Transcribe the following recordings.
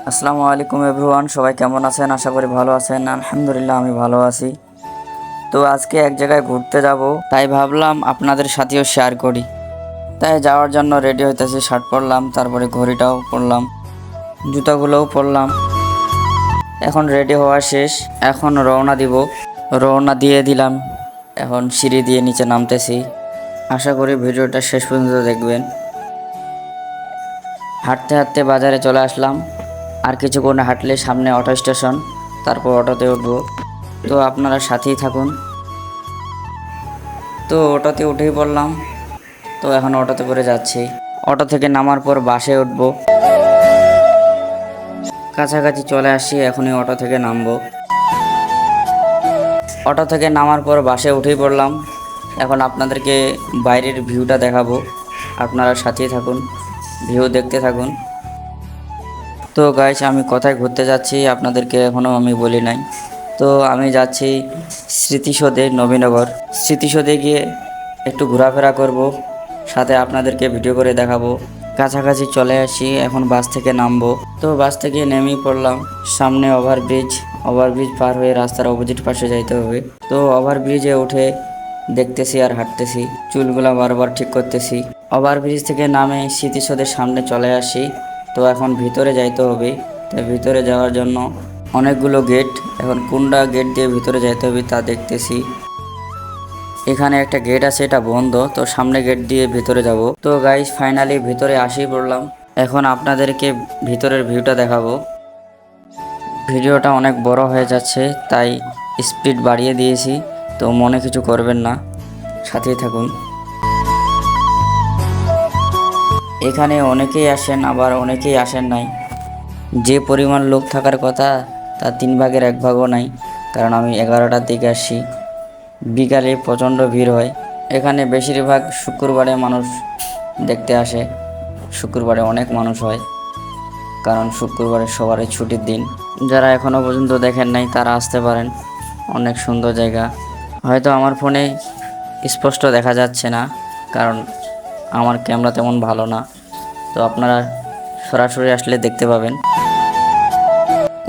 আসসালামু আলাইকুম এভরিওয়ান, সবাই কেমন আছেন? আশা করি ভালো আছেন। আলহামদুলিল্লাহ আমি ভালো আছি। তো আজকে এক জায়গায় ঘুরতে যাব, তাই ভাবলাম আপনাদের সাথেও শেয়ার করি। তাই যাওয়ার জন্য রেডি হইতেছি, শার্ট পরলাম, তারপরে ঘড়িটাও পরলাম, জুতাগুলোও পরলাম। এখন রেডি হওয়া শেষ, এখন রওনা দিব। রওনা দিয়ে দিলাম, এখন সিঁড়ি দিয়ে নিচে নামতেছি। আশা করি ভিডিওটা শেষ পর্যন্ত দেখবেন। হাঁটতে হাঁটতে বাজারে চলে আসলাম। আর কিছুক্ষণ হাঁটলে সামনে অটো স্টেশন, তারপর অটোতে উঠবো। তো আপনারা সাথেই থাকুন। তো অটোতে উঠেই পড়লাম। তো এখন অটোতে করে যাচ্ছি। অটো থেকে নামার পর বাসে উঠবো। কাছাকাছি চলে আসছি, এখনই অটো থেকে নামবো। অটো থেকে নামার পর বাসে উঠেই পড়লাম। এখন আপনাদেরকে বাইরের ভিউটা দেখাবো, আপনারা সাথেই থাকুন, ভিউ দেখতে থাকুন। তো গাইস, আমি কোথায় ঘুরতে যাচ্ছি আপনাদেরকে এখনও আমি বলি নাই। তো আমি যাচ্ছি স্মৃতিসৌধে, নবীনগর। স্মৃতিসৌধে গিয়ে একটু ঘোরাফেরা করব, সাথে আপনাদেরকে ভিডিও করে দেখাবো। কাছাকাছি চলে আসি, এখন বাস থেকে নামবো। তো বাস থেকে নেমেই পড়লাম। সামনে ওভারব্রিজ, ওভারব্রিজ পার হয়ে রাস্তার অপোজিট পাশে যাইতে হবে। তো ওভারব্রিজে উঠে দেখতেছি আর হাঁটতেছি, চুলগুলা বারবার ঠিক করতেছি। ওভারব্রিজ থেকে নামে স্মৃতিসৌধের সামনে চলে আসি। তো এখন ভিতরে যাইতে হবে। তাই ভিতরে যাওয়ার জন্য অনেকগুলো গেট, এখন কোনটা গেট দিয়ে ভিতরে যাইতে হবে তা দেখতেছি। এখানে একটা গেট আছে, এটা বন্ধ, তো সামনে গেট দিয়ে ভিতরে যাব। তো গাইস, ফাইনালি ভিতরে আসি পড়লাম। এখন আপনাদেরকে ভিতরের ভিউটা দেখাবো। ভিডিওটা অনেক বড় হয়ে যাচ্ছে, তাই স্পিড বাড়িয়ে দিয়েছি। তো মনে কিছু করবেন না, সাথেই থাকুন। এখানে অনেকেই আসেন, আবার অনেকেই আসেন নাই। যে পরিমাণ লোক থাকার কথা তার 1/3 নাই, কারণ আমি 11টার দিকে আসছি। বিকালে প্রচণ্ড ভিড় হয়। এখানে বেশিরভাগ শুক্রবারে মানুষ দেখতে আসে। শুক্রবারে অনেক মানুষ হয়, কারণ শুক্রবারে সবারই ছুটির দিন। যারা এখনও পর্যন্ত দেখেন নাই তারা আসতে পারেন, অনেক সুন্দর জায়গা। হয়তো আমার ফোনে স্পষ্ট দেখা যাচ্ছে না, কারণ আমার ক্যামেরা তেমন ভালো না। তো আপনারা সরাসরি আসলে দেখতে পাবেন।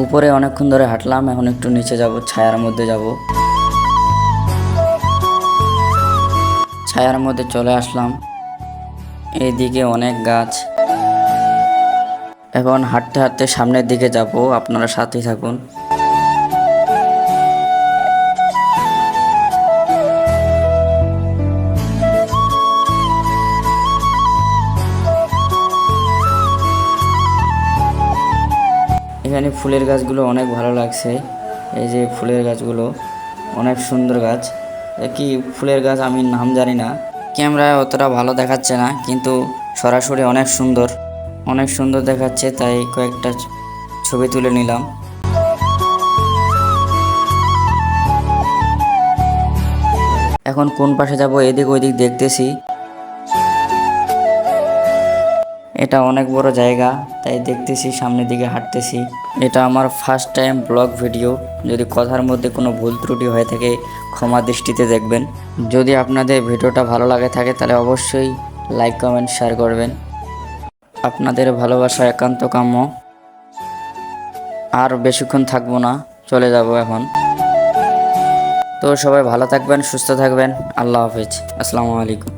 উপরে অনেকক্ষণ ধরে হাঁটলাম, এখন একটু নিচে যাব, ছায়ার মধ্যে যাব। ছায়ার মধ্যে চলে আসলাম। এইদিকে অনেক গাছ। এখন হাঁটতে হাঁটতে সামনের দিকে যাব, আপনারা সাথেই থাকুন। এখানে ফুলের গাছগুলো অনেক ভালো লাগছে। এই যে ফুলের গাছগুলো অনেক সুন্দর গাছ। কি ফুলের গাছ আমি নাম জানি না, ক্যামেরায় অতটা ভালো দেখাচ্ছে না, কিন্তু সরাসরি অনেক সুন্দর, অনেক সুন্দর দেখাচ্ছে, তাই কয়েকটা ছবি তুলে নিলাম। এখন কোন পাশে যাব এদিক ওইদিক দেখতেছি। এটা অনেক বড় জায়গা, তাই দেখতেছি, সামনের দিকে হাঁটতেছি। এটা আমার ফার্স্ট টাইম ব্লগ ভিডিও। যদি কথার মধ্যে কোনো ভুল ত্রুটি হয়ে থাকে ক্ষমা দৃষ্টিতে দেখবেন। যদি আপনাদের ভিডিওটা ভালো লাগে থাকে তাহলে অবশ্যই লাইক কমেন্ট শেয়ার করবেন। আপনাদের ভালোবাসা একান্ত কাম্য। আর বেশিক্ষণ থাকবো না, চলে যাব এখন। তো সবাই ভালো থাকবেন, সুস্থ থাকবেন। আল্লাহ হাফেজ, আসসালামু আলাইকুম।